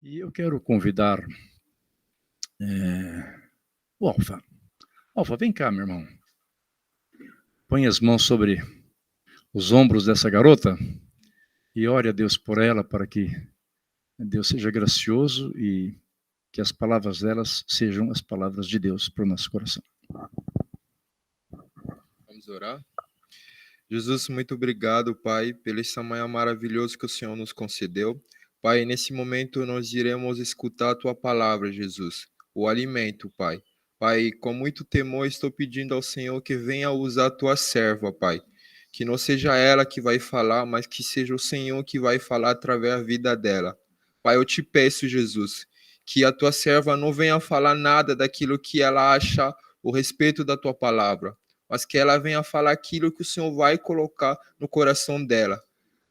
E eu quero convidar o Alfa. Alfa, vem cá, meu irmão. Põe as mãos sobre os ombros dessa garota e ore a Deus por ela, para que Deus seja gracioso e que as palavras delas sejam as palavras de Deus para o nosso coração. Vamos orar? Jesus, muito obrigado, Pai, pelo esse amanhã maravilhoso que o Senhor nos concedeu. Pai, nesse momento nós iremos escutar a Tua palavra, Jesus, o alimento, Pai. Pai, com muito temor estou pedindo ao Senhor que venha usar a Tua serva, Pai. Que não seja ela que vai falar, mas que seja o Senhor que vai falar através da vida dela. Pai, eu te peço, Jesus, que a Tua serva não venha falar nada daquilo que ela acha o respeito da Tua palavra, mas que ela venha falar aquilo que o Senhor vai colocar no coração dela.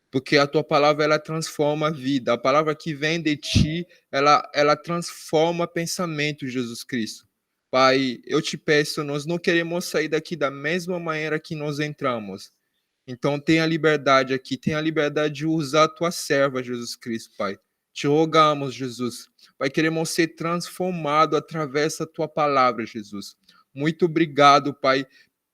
Porque a tua palavra, ela transforma a vida. A palavra que vem de ti, ela transforma pensamento, Jesus Cristo. Pai, eu te peço, nós não queremos sair daqui da mesma maneira que nós entramos. Então tenha liberdade aqui, tenha liberdade de usar a tua serva, Jesus Cristo, Pai. Te rogamos, Jesus. Pai, queremos ser transformados através da tua palavra, Jesus. Muito obrigado, Pai,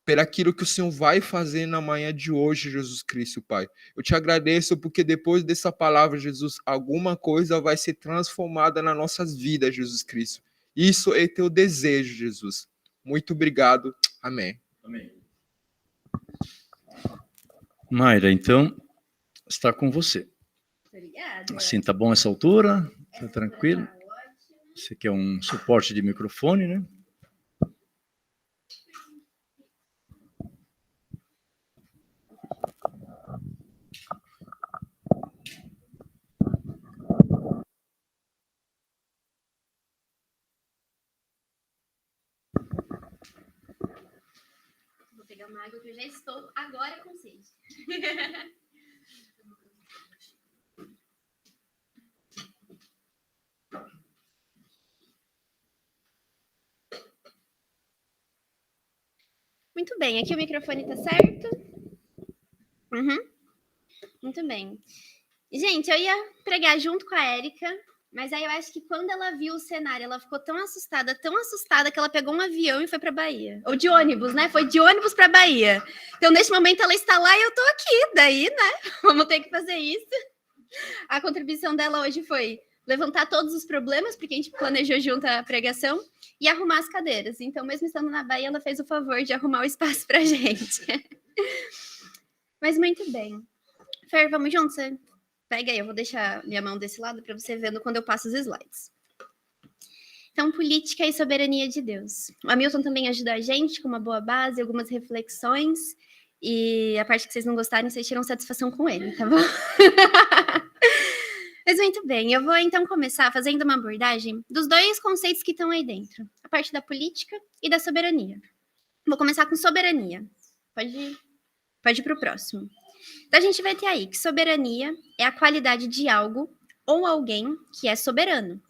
por aquilo que o Senhor vai fazer na manhã de hoje, Jesus Cristo, Pai. Eu te agradeço porque depois dessa palavra, Jesus, alguma coisa vai ser transformada nas nossas vidas, Jesus Cristo. Isso é teu desejo, Jesus. Muito obrigado. Amém. Amém. Mayra, então, está com você. Obrigada. Assim, tá bom essa altura? Tá tranquilo? Você quer um suporte de microfone, né? Vou pegar uma água que eu já estou agora com sede. Muito bem, aqui o microfone tá certo? Muito bem. Gente, eu ia pregar junto com a Érica, mas aí eu acho que quando ela viu o cenário, ela ficou tão assustada que ela pegou um avião e foi para Bahia. Ou de ônibus, né? Foi de ônibus para Bahia. Então, neste momento, ela está lá e eu tô aqui. Daí, né? Vamos ter que fazer isso. A contribuição dela hoje foi levantar todos os problemas, porque a gente planejou junto a pregação, e arrumar as cadeiras. Então, mesmo estando na Bahia, ela fez o favor de arrumar o espaço pra gente. Mas muito bem. Fer, vamos juntos? Você pega aí, eu vou deixar minha mão desse lado para você vendo quando eu passo os slides. Então, política e soberania de Deus. O Hamilton também ajuda a gente com uma boa base, algumas reflexões, e a parte que vocês não gostarem, vocês tiram satisfação com ele, tá bom? Mas muito bem, eu vou então começar fazendo uma abordagem dos dois conceitos que estão aí dentro, a parte da política e da soberania. Vou começar com soberania. Pode ir para o próximo. Então, a gente vai ter aí que soberania é a qualidade de algo ou alguém que é soberano.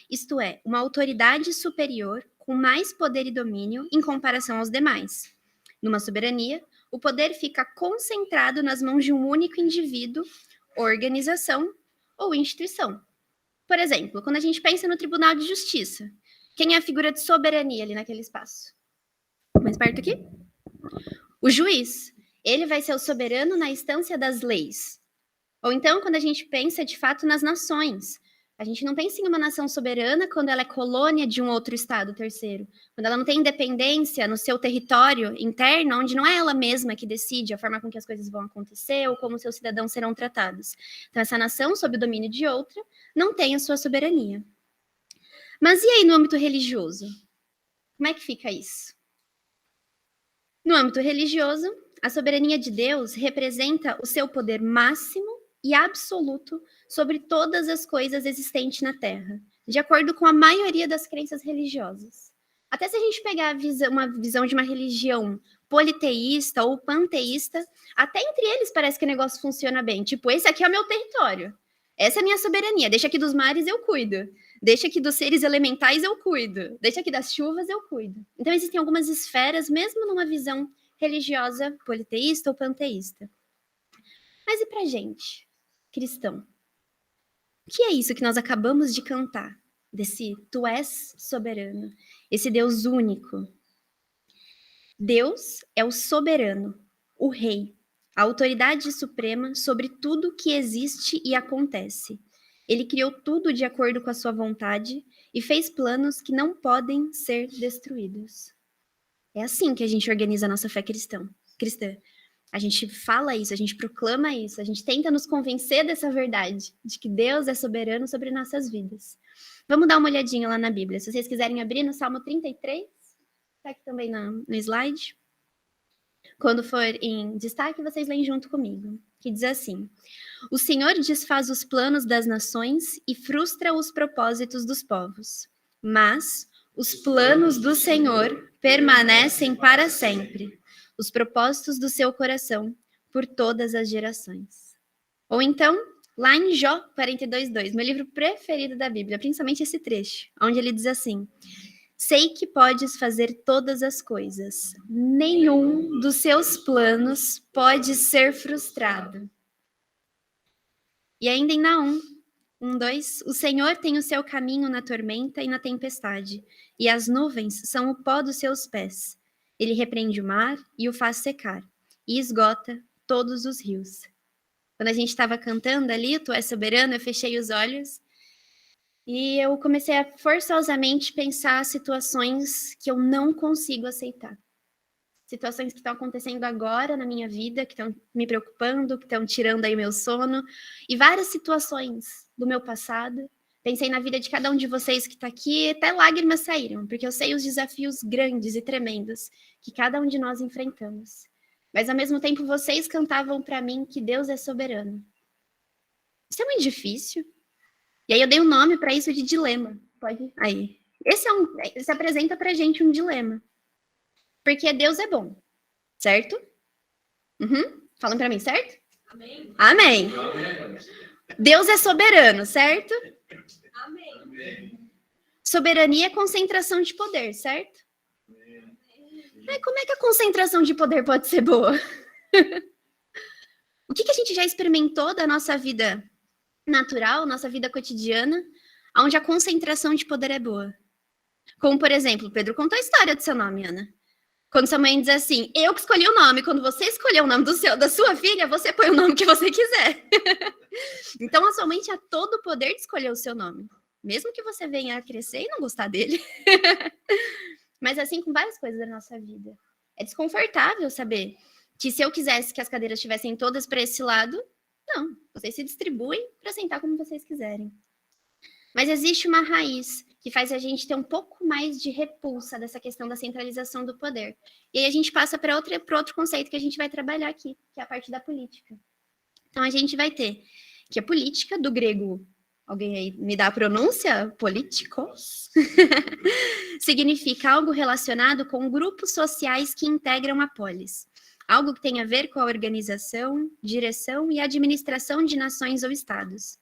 Isto é, uma autoridade superior com mais poder e domínio em comparação aos demais. Numa soberania, o poder fica concentrado nas mãos de um único indivíduo, organização ou instituição. Por exemplo, quando a gente pensa no Tribunal de Justiça, quem é a figura de soberania ali naquele espaço? Mais perto aqui? O juiz. Ele vai ser o soberano na instância das leis. Ou então, quando a gente pensa, de fato, nas nações. A gente não pensa em uma nação soberana quando ela é colônia de um outro estado terceiro. Quando ela não tem independência no seu território interno, onde não é ela mesma que decide a forma com que as coisas vão acontecer ou como seus cidadãos serão tratados. Então, essa nação, sob o domínio de outra, não tem a sua soberania. Mas e aí no âmbito religioso? Como é que fica isso? No âmbito religioso, a soberania de Deus representa o seu poder máximo e absoluto sobre todas as coisas existentes na Terra, de acordo com a maioria das crenças religiosas. Até se a gente pegar uma visão de uma religião politeísta ou panteísta, até entre eles parece que o negócio funciona bem. Tipo, esse aqui é o meu território. Essa é a minha soberania. Deixa aqui dos mares, eu cuido. Deixa aqui dos seres elementais, eu cuido. Deixa aqui das chuvas, eu cuido. Então, existem algumas esferas, mesmo numa visão religiosa, politeísta ou panteísta. Mas e pra gente, cristão? O que é isso que nós acabamos de cantar? Desse Tu és soberano, esse Deus único. Deus é o soberano, o rei, a autoridade suprema sobre tudo que existe e acontece. Ele criou tudo de acordo com a sua vontade e fez planos que não podem ser destruídos. É assim que a gente organiza a nossa fé cristã. A gente fala isso, a gente proclama isso, a gente tenta nos convencer dessa verdade, de que Deus é soberano sobre nossas vidas. Vamos dar uma olhadinha lá na Bíblia. Se vocês quiserem abrir no Salmo 33, está aqui também no slide. Quando for em destaque, vocês leem junto comigo, que diz assim: O Senhor desfaz os planos das nações e frustra os propósitos dos povos, mas os planos do Senhor permanecem para sempre, os propósitos do seu coração por todas as gerações. Ou então, lá em Jó 42:2, meu livro preferido da Bíblia, principalmente esse trecho, onde ele diz assim: Sei que podes fazer todas as coisas. Nenhum dos seus planos pode ser frustrado. E ainda em Naum 1:2, o Senhor tem o seu caminho na tormenta e na tempestade, e as nuvens são o pó dos seus pés. Ele repreende o mar e o faz secar, e esgota todos os rios. Quando a gente estava cantando ali, Tu és soberano, eu fechei os olhos e eu comecei a forçosamente pensar situações que eu não consigo aceitar. Situações que estão acontecendo agora na minha vida, que estão me preocupando, que estão tirando aí o meu sono, e várias situações do meu passado. Pensei na vida de cada um de vocês que está aqui, e até lágrimas saíram, porque eu sei os desafios grandes e tremendos que cada um de nós enfrentamos. Mas, ao mesmo tempo, vocês cantavam para mim que Deus é soberano. Isso é muito difícil. E aí eu dei um nome para isso de dilema. Pode? Aí. Esse apresenta para a gente um dilema. Porque Deus é bom, certo? Falam para mim, certo? Amém. Amém. Deus é soberano, certo? Amém. Soberania é concentração de poder, certo? Mas como é que a concentração de poder pode ser boa? O que a gente já experimentou da nossa vida natural, nossa vida cotidiana, onde a concentração de poder é boa? Como, por exemplo, Pedro contou a história do seu nome, Ana. Quando sua mãe diz assim, eu que escolhi o nome, quando você escolher o nome da sua filha, você põe o nome que você quiser. Então, a sua mãe tinha todo o poder de escolher o seu nome. Mesmo que você venha a crescer e não gostar dele. Mas assim com várias coisas da nossa vida. É desconfortável saber que se eu quisesse que as cadeiras estivessem todas para esse lado, não. Vocês se distribuem para sentar como vocês quiserem. Mas existe uma raiz que faz a gente ter um pouco mais de repulsa dessa questão da centralização do poder. E aí a gente passa para outro conceito que a gente vai trabalhar aqui, que é a parte da política. Então a gente vai ter que a política, do grego, alguém aí me dá a pronúncia? Políticos? Significa algo relacionado com grupos sociais que integram a polis. Algo que tem a ver com a organização, direção e administração de nações ou estados.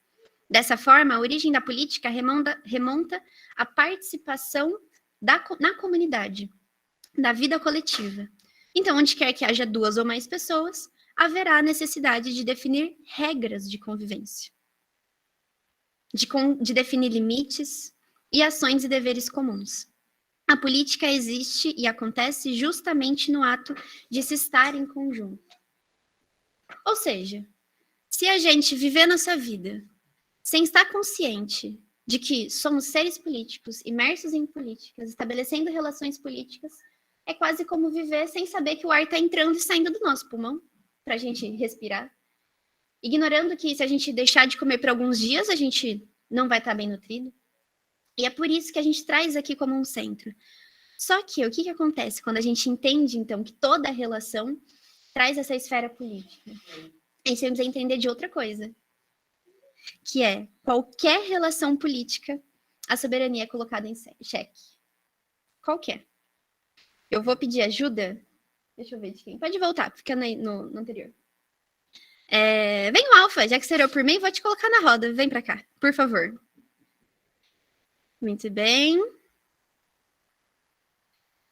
Dessa forma, a origem da política remonta à participação na comunidade, da vida coletiva. Então, onde quer que haja duas ou mais pessoas, haverá a necessidade de definir regras de convivência, de definir limites e ações e deveres comuns. A política existe e acontece justamente no ato de se estar em conjunto. Ou seja, se a gente viver nossa vida sem estar consciente de que somos seres políticos, imersos em políticas, estabelecendo relações políticas, é quase como viver sem saber que o ar está entrando e saindo do nosso pulmão, para a gente respirar. Ignorando que se a gente deixar de comer por alguns dias, a gente não vai estar bem nutrido. E é por isso que a gente traz aqui como um centro. Só que o que acontece quando a gente entende, então, que toda a relação traz essa esfera política? A gente precisa entender de outra coisa, que é qualquer relação política, a soberania é colocada em xeque. Qualquer. Eu vou pedir ajuda. Deixa eu ver de quem. Pode voltar, fica no anterior. Vem o Alfa, já que você orou por mim, vou te colocar na roda. Vem pra cá, por favor. Muito bem.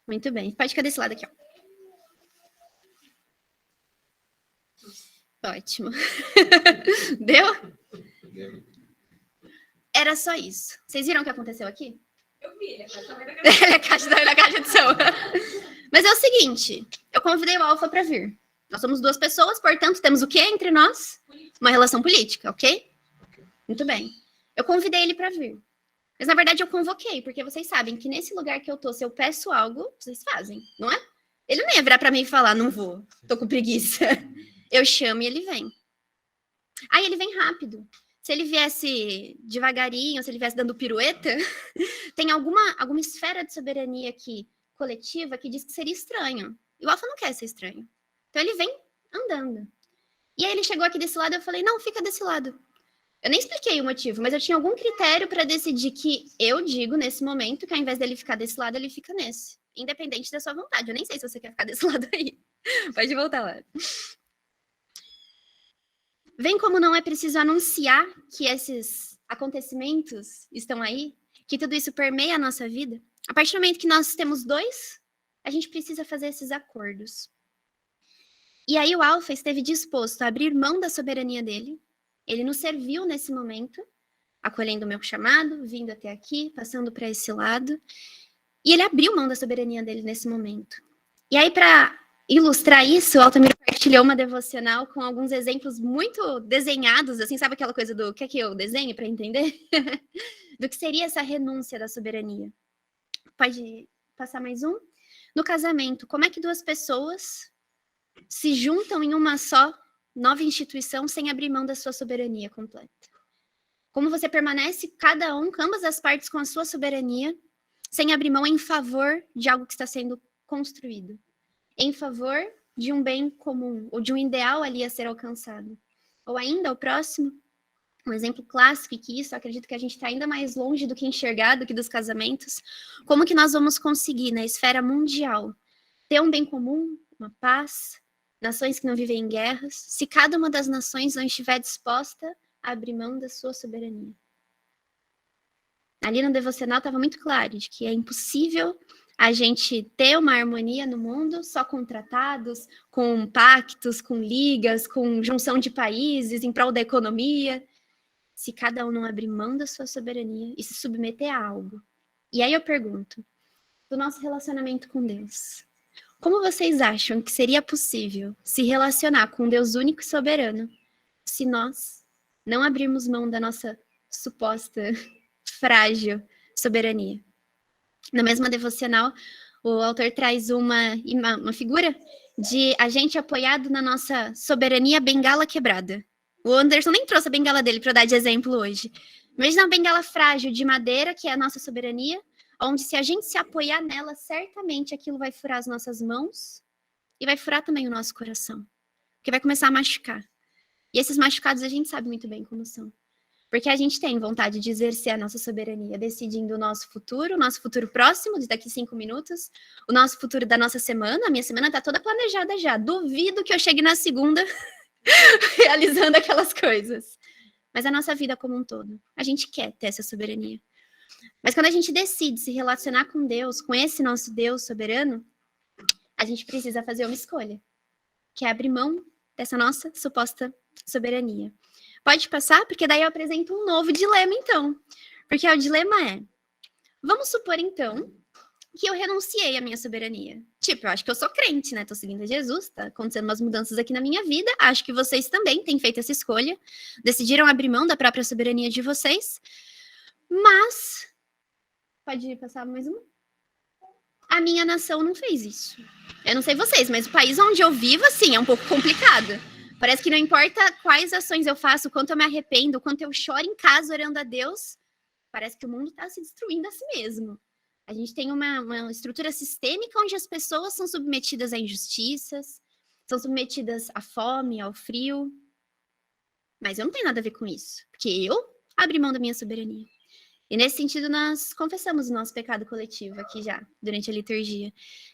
Muito bem. Pode ficar desse lado aqui, ó. Ótimo. Deu? Deu. Era só isso. Vocês viram o que aconteceu aqui? Eu vi, ele é praticamente da Ele é caixa de som. Mas é o seguinte, eu convidei o Alfa para vir. Nós somos duas pessoas, portanto, temos o quê entre nós? Uma relação política, ok? Muito bem. Eu convidei ele para vir. Mas, na verdade, eu convoquei, porque vocês sabem que nesse lugar que eu tô, se eu peço algo, vocês fazem, não é? Ele não ia virar para mim e falar, não vou, tô com preguiça. Eu chamo e ele vem. Aí ele vem rápido. Se ele viesse devagarinho, se ele viesse dando pirueta, tem alguma esfera de soberania aqui, coletiva, que diz que seria estranho. E o Alfa não quer ser estranho. Então ele vem andando. E aí ele chegou aqui desse lado, eu falei, não, fica desse lado. Eu nem expliquei o motivo, mas eu tinha algum critério para decidir que eu digo nesse momento que ao invés dele ficar desse lado, ele fica nesse. Independente da sua vontade. Eu nem sei se você quer ficar desse lado aí. Pode voltar lá. Vem como não é preciso anunciar que esses acontecimentos estão aí, que tudo isso permeia a nossa vida. A partir do momento que nós temos dois, a gente precisa fazer esses acordos. E aí o Alfa esteve disposto a abrir mão da soberania dele. Ele nos serviu nesse momento, acolhendo o meu chamado, vindo até aqui, passando para esse lado. E ele abriu mão da soberania dele nesse momento. E aí, para ilustrar isso, o Altamiro partilhou uma devocional com alguns exemplos muito desenhados, assim, sabe aquela coisa do que é que eu desenho para entender? Do que seria essa renúncia da soberania. Pode passar mais um? No casamento, como é que duas pessoas se juntam em uma só nova instituição sem abrir mão da sua soberania completa? Como você permanece, cada um, ambas as partes com a sua soberania, sem abrir mão em favor de algo que está sendo construído, em favor de um bem comum, ou de um ideal ali a ser alcançado. Ou ainda, o próximo, um exemplo clássico, e que isso, eu acredito que a gente está ainda mais longe do que enxergar, do que dos casamentos, como que nós vamos conseguir, na esfera mundial, ter um bem comum, uma paz, nações que não vivem em guerras, se cada uma das nações não estiver disposta a abrir mão da sua soberania. Ali no devocional estava muito claro de que é impossível a gente ter uma harmonia no mundo só com tratados, com pactos, com ligas, com junção de países em prol da economia, se cada um não abrir mão da sua soberania e se submeter a algo. E aí eu pergunto, do nosso relacionamento com Deus, como vocês acham que seria possível se relacionar com Deus único e soberano se nós não abrirmos mão da nossa suposta frágil soberania? Na mesma devocional, o autor traz uma figura de a gente apoiado na nossa soberania bengala quebrada. O Anderson nem trouxe a bengala dele para dar de exemplo hoje. Imagina uma bengala frágil de madeira, que é a nossa soberania, onde se a gente se apoiar nela, certamente aquilo vai furar as nossas mãos e vai furar também o nosso coração, porque vai começar a machucar. E esses machucados a gente sabe muito bem como são. Porque a gente tem vontade de exercer a nossa soberania, decidindo o nosso futuro próximo, de daqui 5 minutos, o nosso futuro da nossa semana. A minha semana está toda planejada já. Duvido que eu chegue na segunda realizando aquelas coisas. Mas a nossa vida como um todo, a gente quer ter essa soberania. Mas quando a gente decide se relacionar com Deus, com esse nosso Deus soberano, a gente precisa fazer uma escolha, que é abrir mão dessa nossa suposta soberania. Pode passar? Porque daí eu apresento um novo dilema, então. Porque o dilema é, vamos supor, então, que eu renunciei à minha soberania. Tipo, eu acho que eu sou crente, né? Tô seguindo a Jesus, tá acontecendo umas mudanças aqui na minha vida. Acho que vocês também têm feito essa escolha. Decidiram abrir mão da própria soberania de vocês. Mas, pode passar mais uma? A minha nação não fez isso. Eu não sei vocês, mas o país onde eu vivo, assim, é um pouco complicado. Parece que não importa quais ações eu faço, o quanto eu me arrependo, o quanto eu choro em casa orando a Deus, parece que o mundo está se destruindo a si mesmo. A gente tem uma estrutura sistêmica onde as pessoas são submetidas a injustiças, são submetidas à fome, ao frio. Mas eu não tenho nada a ver com isso, porque eu abri mão da minha soberania. E nesse sentido, nós confessamos o nosso pecado coletivo aqui já, durante a liturgia,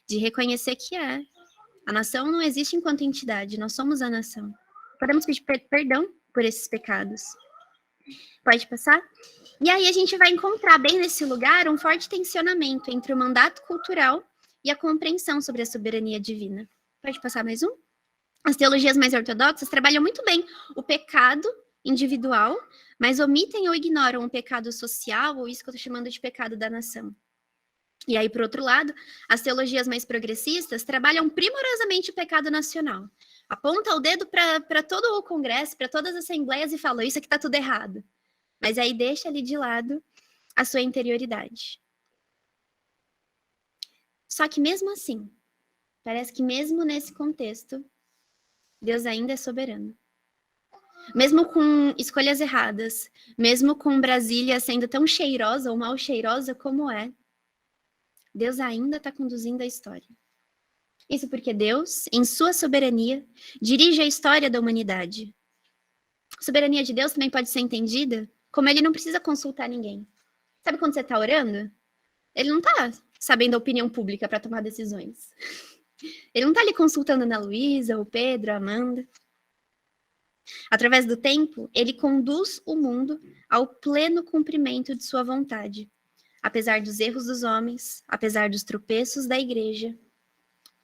de reconhecer que a nação não existe enquanto entidade, nós somos a nação. Podemos pedir perdão por esses pecados. Pode passar? E aí a gente vai encontrar bem nesse lugar um forte tensionamento entre o mandato cultural e a compreensão sobre a soberania divina. Pode passar mais um? As teologias mais ortodoxas trabalham muito bem o pecado individual, mas omitem ou ignoram o pecado social, ou isso que eu estou chamando de pecado da nação. E aí, por outro lado, as teologias mais progressistas trabalham primorosamente o pecado nacional. Aponta o dedo para todo o Congresso, para todas as assembleias e fala, isso aqui está tudo errado. Mas aí deixa ali de lado a sua interioridade. Só que mesmo assim, parece que mesmo nesse contexto, Deus ainda é soberano. Mesmo com escolhas erradas, mesmo com Brasília sendo tão cheirosa ou mal cheirosa como é, Deus ainda está conduzindo a história. Isso porque Deus, em sua soberania, dirige a história da humanidade. A soberania de Deus também pode ser entendida como ele não precisa consultar ninguém. Sabe quando você está orando? Ele não está sabendo a opinião pública para tomar decisões. Ele não está ali consultando a Ana Luísa, o Pedro, a Amanda. Através do tempo, ele conduz o mundo ao pleno cumprimento de sua vontade. Apesar dos erros dos homens, apesar dos tropeços da igreja,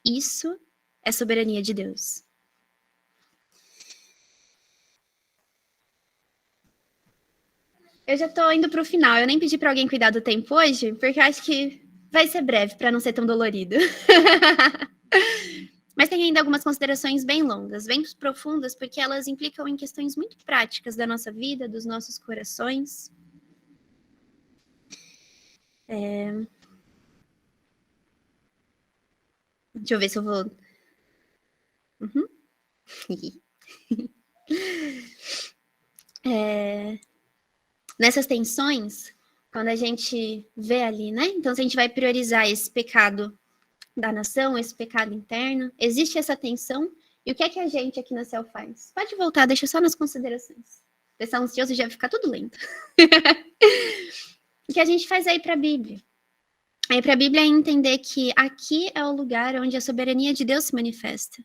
isso é soberania de Deus. Eu já estou indo para o final. Eu nem pedi para alguém cuidar do tempo hoje, porque acho que vai ser breve, para não ser tão dolorido. Mas tem ainda algumas considerações bem longas, bem profundas, porque elas implicam em questões muito práticas da nossa vida, dos nossos corações. Deixa eu ver se eu vou... Nessas tensões, quando a gente vê ali, né? Então, se a gente vai priorizar esse pecado da nação, esse pecado interno, existe essa tensão, e o que é que a gente aqui na Céu faz? Pode voltar, deixa só nas considerações. Pensar ansioso já vai ficar tudo lento. O que a gente faz aí para a Bíblia? Aí para a Bíblia é entender que aqui é o lugar onde a soberania de Deus se manifesta.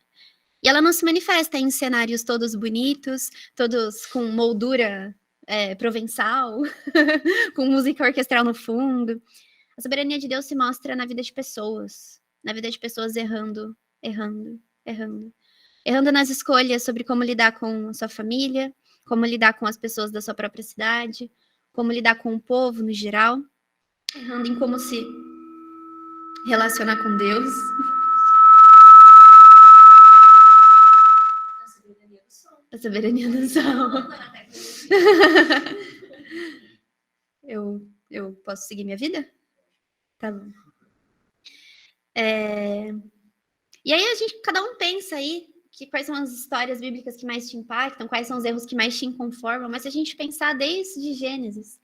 E ela não se manifesta em cenários todos bonitos, todos com moldura provençal, com música orquestral no fundo. A soberania de Deus se mostra na vida de pessoas errando nas escolhas sobre como lidar com a sua família, como lidar com as pessoas da sua própria cidade, como lidar com o povo no geral, errando em como se relacionar com Deus. A soberania do sol. Eu posso seguir minha vida? Tá bom. E aí cada um pensa aí quais são as histórias bíblicas que mais te impactam, quais são os erros que mais te inconformam, mas se a gente pensar desde Gênesis,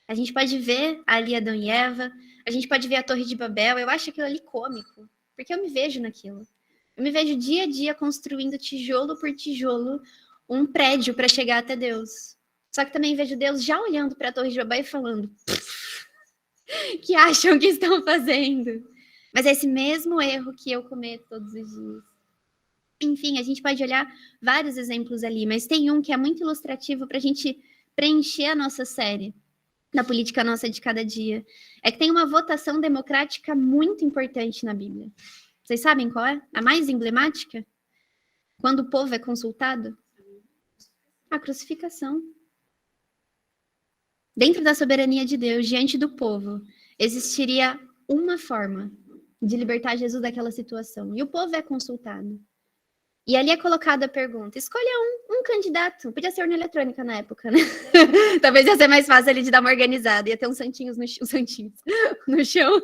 a gente pode ver ali Adão e Eva, a gente pode ver a Torre de Babel, eu acho aquilo ali cômico, porque eu me vejo naquilo. Eu me vejo dia a dia construindo tijolo por tijolo um prédio para chegar até Deus. Só que também vejo Deus já olhando para a Torre de Babel e falando que acham que estão fazendo. Mas é esse mesmo erro que eu cometo todos os dias. Enfim, a gente pode olhar vários exemplos ali, mas tem um que é muito ilustrativo para a gente preencher a nossa série da política nossa de cada dia. É que tem uma votação democrática muito importante na Bíblia. Vocês sabem qual é? A mais emblemática? Quando o povo é consultado? A crucificação. Dentro da soberania de Deus, diante do povo, existiria uma forma de libertar Jesus daquela situação. E o povo é consultado. E ali é colocada a pergunta, escolha um candidato. Podia ser urna eletrônica na época, né? Talvez ia ser mais fácil ali de dar uma organizada. Ia ter uns santinhos no chão.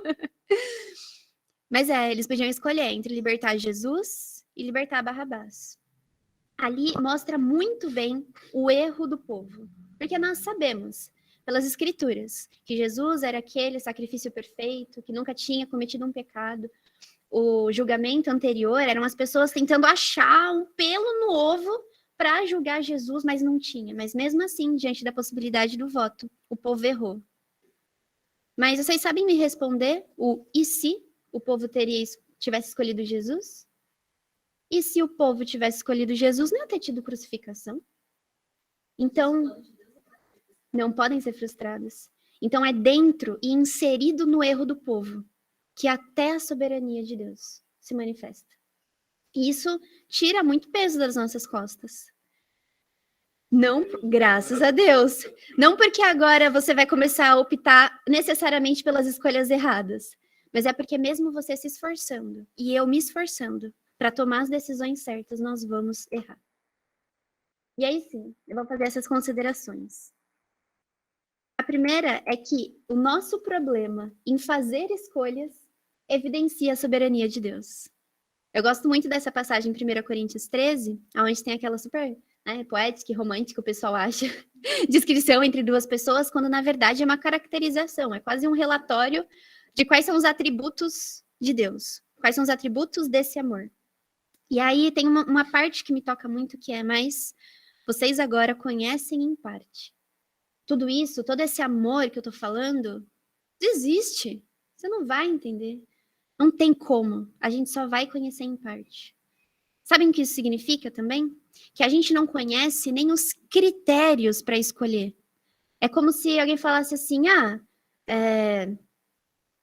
Mas eles podiam escolher entre libertar Jesus e libertar Barrabás. Ali mostra muito bem o erro do povo. Porque nós sabemos, pelas escrituras, que Jesus era aquele sacrifício perfeito, que nunca tinha cometido um pecado. O julgamento anterior eram as pessoas tentando achar um pelo no ovo para julgar Jesus, mas não tinha. Mas mesmo assim, diante da possibilidade do voto, o povo errou. Mas vocês sabem me responder o e se o povo tivesse escolhido Jesus? E se o povo tivesse escolhido Jesus, não ia ter tido crucificação? Então, não podem ser frustrados. Então, é dentro e inserido no erro do povo que até a soberania de Deus se manifesta. E isso tira muito peso das nossas costas. Não, graças a Deus. Não porque agora você vai começar a optar necessariamente pelas escolhas erradas, mas é porque mesmo você se esforçando e eu me esforçando para tomar as decisões certas, nós vamos errar. E aí sim, eu vou fazer essas considerações. A primeira é que o nosso problema em fazer escolhas evidencia a soberania de Deus. Eu gosto muito dessa passagem em 1 Coríntios 13, onde tem aquela super poética e romântica, o pessoal acha, descrição entre duas pessoas, quando na verdade é uma caracterização, é quase um relatório de quais são os atributos de Deus, quais são os atributos desse amor. E aí tem uma parte que me toca muito, que é, mas vocês agora conhecem em parte. Tudo isso, todo esse amor que eu tô falando, desiste, você não vai entender. Não tem como, a gente só vai conhecer em parte. Sabem o que isso significa também? Que a gente não conhece nem os critérios para escolher. É como se alguém falasse assim,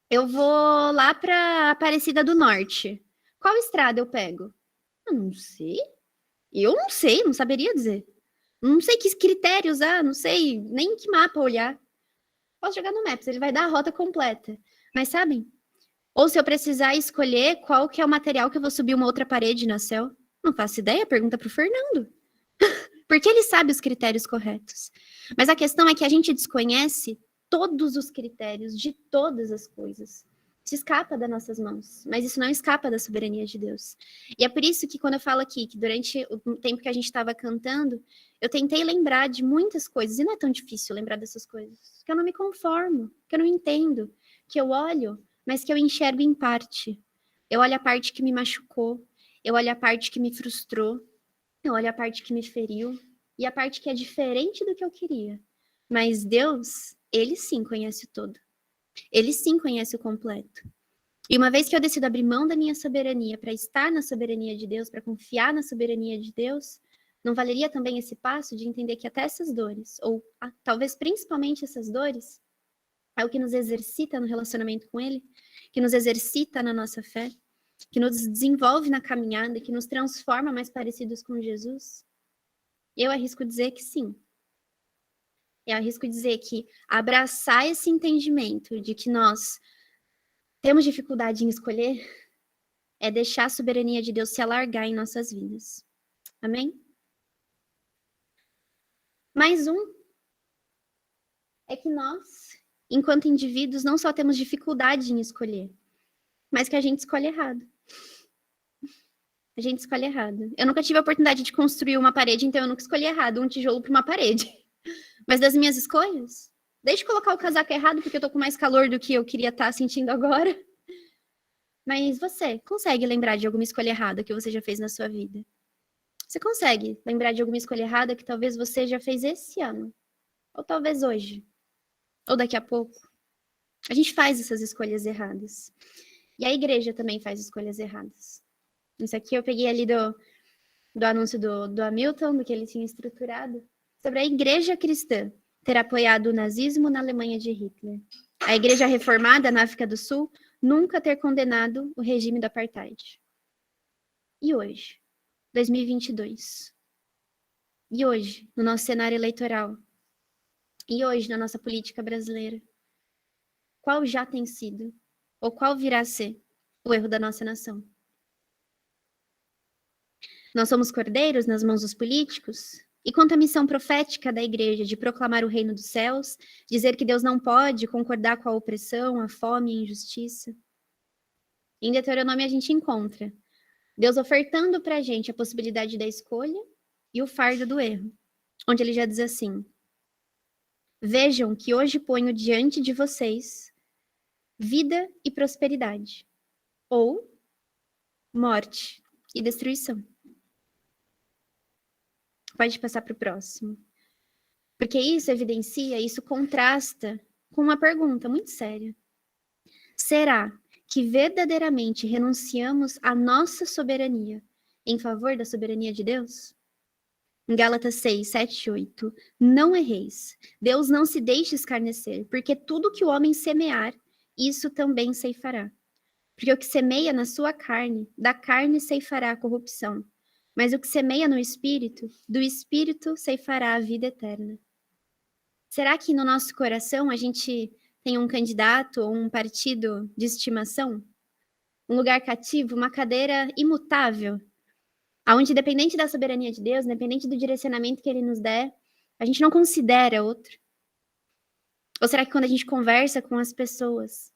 eu vou lá para Aparecida do Norte. Qual estrada eu pego? Eu não sei. Eu não sei, não saberia dizer. Não sei que critério usar, não sei nem que mapa olhar. Posso jogar no Maps, ele vai dar a rota completa. Mas sabem? Ou se eu precisar escolher qual que é o material que eu vou subir uma outra parede na céu. Não faço ideia, pergunta pro Fernando. Porque ele sabe os critérios corretos. Mas a questão é que a gente desconhece todos os critérios de todas as coisas. Isso escapa das nossas mãos, mas isso não escapa da soberania de Deus. E é por isso que quando eu falo aqui, que durante o tempo que a gente estava cantando, eu tentei lembrar de muitas coisas, e não é tão difícil lembrar dessas coisas, que eu não me conformo, que eu não entendo, que eu olho, mas que eu enxergo em parte. Eu olho a parte que me machucou, eu olho a parte que me frustrou, eu olho a parte que me feriu, e a parte que é diferente do que eu queria. Mas Deus, Ele sim conhece o todo. Ele sim conhece o completo. E uma vez que eu decido abrir mão da minha soberania para estar na soberania de Deus, para confiar na soberania de Deus, não valeria também esse passo de entender que até essas dores, ou talvez principalmente essas dores, é o que nos exercita no relacionamento com Ele, que nos exercita na nossa fé, que nos desenvolve na caminhada, que nos transforma mais parecidos com Jesus? Eu arrisco dizer que sim. Eu arrisco dizer que abraçar esse entendimento de que nós temos dificuldade em escolher é deixar a soberania de Deus se alargar em nossas vidas. Amém? Mais um é que nós, enquanto indivíduos, não só temos dificuldade em escolher, mas que a gente escolhe errado. A gente escolhe errado. Eu nunca tive a oportunidade de construir uma parede, então eu nunca escolhi errado um tijolo para uma parede. Mas das minhas escolhas, deixa eu colocar o casaco errado, porque eu tô com mais calor do que eu queria estar sentindo agora. Mas você consegue lembrar de alguma escolha errada que você já fez na sua vida? Você consegue lembrar de alguma escolha errada que talvez você já fez esse ano? Ou talvez hoje? Ou daqui a pouco? A gente faz essas escolhas erradas. E a igreja também faz escolhas erradas. Isso aqui eu peguei ali do anúncio do Hamilton, do que ele tinha estruturado, sobre a igreja cristã ter apoiado o nazismo na Alemanha de Hitler. A igreja reformada na África do Sul nunca ter condenado o regime do apartheid. E hoje? 2022. E hoje, no nosso cenário eleitoral? E hoje, na nossa política brasileira? Qual já tem sido, ou qual virá a ser, o erro da nossa nação? Nós somos cordeiros nas mãos dos políticos? E quanto à missão profética da igreja de proclamar o reino dos céus, dizer que Deus não pode concordar com a opressão, a fome e a injustiça? Em Deuteronômio a gente encontra Deus ofertando para a gente a possibilidade da escolha e o fardo do erro, onde ele já diz assim: vejam que hoje ponho diante de vocês vida e prosperidade, ou morte e destruição. Pode passar para o próximo. Porque isso evidencia, isso contrasta com uma pergunta muito séria. Será que verdadeiramente renunciamos à nossa soberania em favor da soberania de Deus? Em Gálatas 6, 7 e 8, não erreis. Deus não se deixe escarnecer, porque tudo que o homem semear, isso também ceifará. Porque o que semeia na sua carne, da carne ceifará a corrupção. Mas o que semeia no Espírito, do Espírito ceifará a vida eterna. Será que no nosso coração a gente tem um candidato ou um partido de estimação? Um lugar cativo, uma cadeira imutável, onde, independente da soberania de Deus, independente do direcionamento que Ele nos der, a gente não considera outro? Ou será que quando a gente conversa com as pessoas,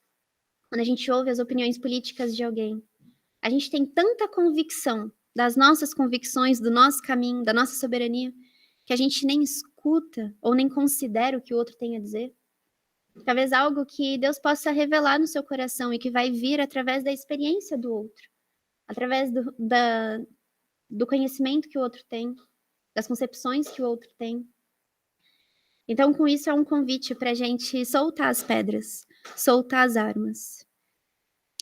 quando a gente ouve as opiniões políticas de alguém, a gente tem tanta convicção das nossas convicções, do nosso caminho, da nossa soberania, que a gente nem escuta ou nem considera o que o outro tem a dizer? Talvez algo que Deus possa revelar no seu coração e que vai vir através da experiência do outro, através do conhecimento que o outro tem, das concepções que o outro tem. Então, com isso, é um convite para a gente soltar as pedras, soltar as armas.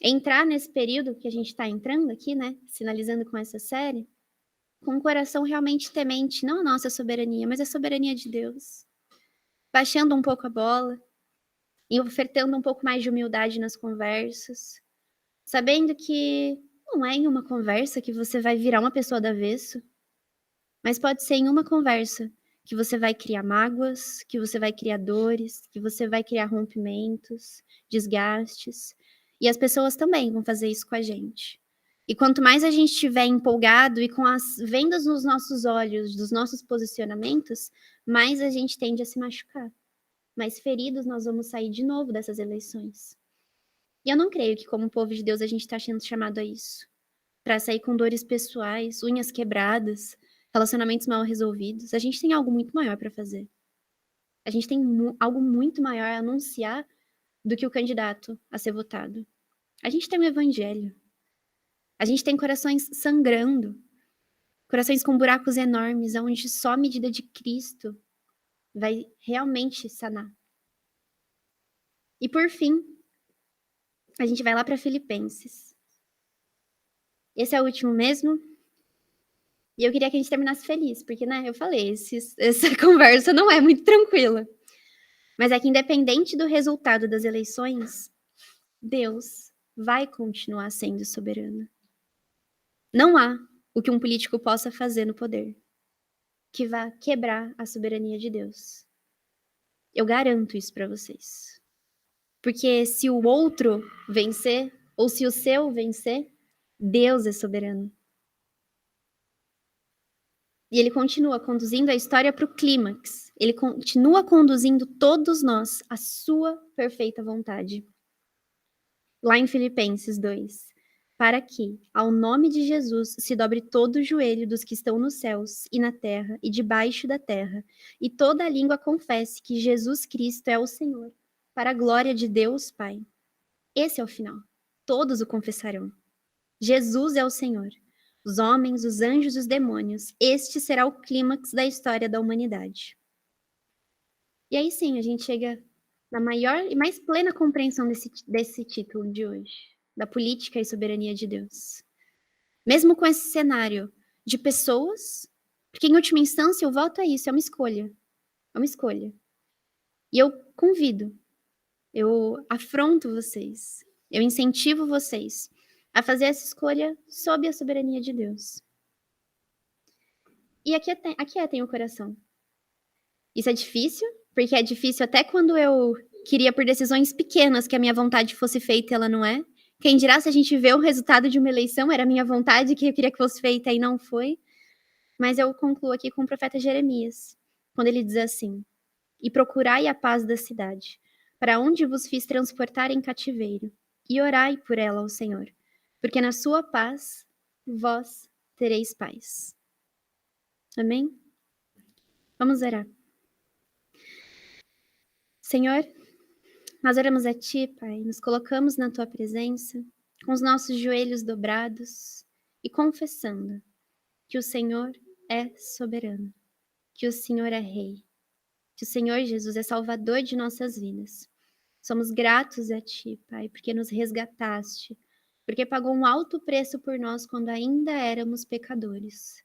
Entrar nesse período que a gente está entrando aqui, né? Sinalizando com essa série, com um coração realmente temente, não a nossa soberania, mas a soberania de Deus. Baixando um pouco a bola, e ofertando um pouco mais de humildade nas conversas, sabendo que não é em uma conversa que você vai virar uma pessoa do avesso, mas pode ser em uma conversa que você vai criar mágoas, que você vai criar dores, que você vai criar rompimentos, desgastes, e as pessoas também vão fazer isso com a gente. E quanto mais a gente estiver empolgado e com as vendas nos nossos olhos dos nossos posicionamentos, mais a gente tende a se machucar. Mais feridos nós vamos sair de novo dessas eleições. E eu não creio que, como povo de Deus, a gente está sendo chamado a isso. Para sair com dores pessoais, unhas quebradas, relacionamentos mal resolvidos. A gente tem algo muito maior para fazer. A gente tem algo muito maior a anunciar do que o candidato a ser votado. A gente tem um evangelho. A gente tem corações sangrando. Corações com buracos enormes, onde só a medida de Cristo vai realmente sanar. E por fim, a gente vai lá para Filipenses. Esse é o último mesmo. E eu queria que a gente terminasse feliz, porque, né, eu falei, essa conversa não é muito tranquila. Mas é que, independente do resultado das eleições, Deus vai continuar sendo soberano. Não há o que um político possa fazer no poder que vá quebrar a soberania de Deus. Eu garanto isso para vocês. Porque se o outro vencer, ou se o seu vencer, Deus é soberano. E ele continua conduzindo a história para o clímax. Ele continua conduzindo todos nós à sua perfeita vontade. Lá em Filipenses 2. Para que, ao nome de Jesus, se dobre todo o joelho dos que estão nos céus e na terra e debaixo da terra, e toda a língua confesse que Jesus Cristo é o Senhor, para a glória de Deus Pai. Esse é o final. Todos o confessarão. Jesus é o Senhor. Os homens, os anjos e os demônios. Este será o clímax da história da humanidade. E aí sim, a gente chega na maior e mais plena compreensão desse título de hoje, da política e soberania de Deus. Mesmo com esse cenário de pessoas, porque em última instância o voto é isso, é uma escolha. É uma escolha. E eu convido, eu afronto vocês, eu incentivo vocês a fazer essa escolha sob a soberania de Deus. E aquietem o coração. Isso é difícil, porque é difícil até quando eu queria por decisões pequenas que a minha vontade fosse feita e ela não é. Quem dirá se a gente vê o resultado de uma eleição, era a minha vontade que eu queria que fosse feita e não foi. Mas eu concluo aqui com o profeta Jeremias, quando ele diz assim: e procurai a paz da cidade, para onde vos fiz transportar em cativeiro, e orai por ela ao Senhor, porque na sua paz vós tereis paz. Amém? Vamos orar. Senhor, nós oramos a Ti, Pai, nos colocamos na Tua presença, com os nossos joelhos dobrados e confessando que o Senhor é soberano, que o Senhor é Rei, que o Senhor Jesus é Salvador de nossas vidas. Somos gratos a Ti, Pai, porque nos resgataste, porque pagou um alto preço por nós quando ainda éramos pecadores.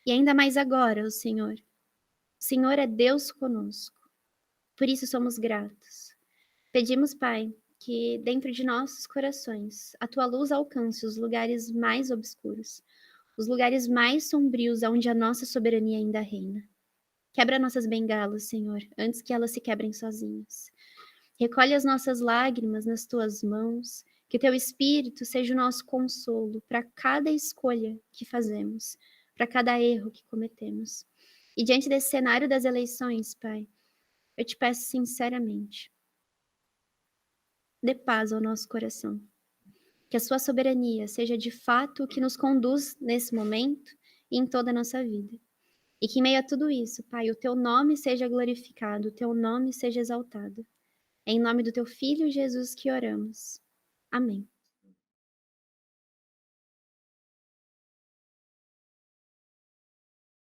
E ainda mais agora, o Senhor. O Senhor é Deus conosco. Por isso somos gratos. Pedimos, Pai, que dentro de nossos corações a Tua luz alcance os lugares mais obscuros, os lugares mais sombrios onde a nossa soberania ainda reina. Quebra nossas bengalas, Senhor, antes que elas se quebrem sozinhas. Recolhe as nossas lágrimas nas tuas mãos, que teu Espírito seja o nosso consolo para cada escolha que fazemos, para cada erro que cometemos. E diante desse cenário das eleições, Pai, eu te peço sinceramente, dê paz ao nosso coração. Que a sua soberania seja de fato o que nos conduz nesse momento e em toda a nossa vida. E que em meio a tudo isso, Pai, o teu nome seja glorificado, o teu nome seja exaltado. É em nome do teu Filho Jesus que oramos. Amém.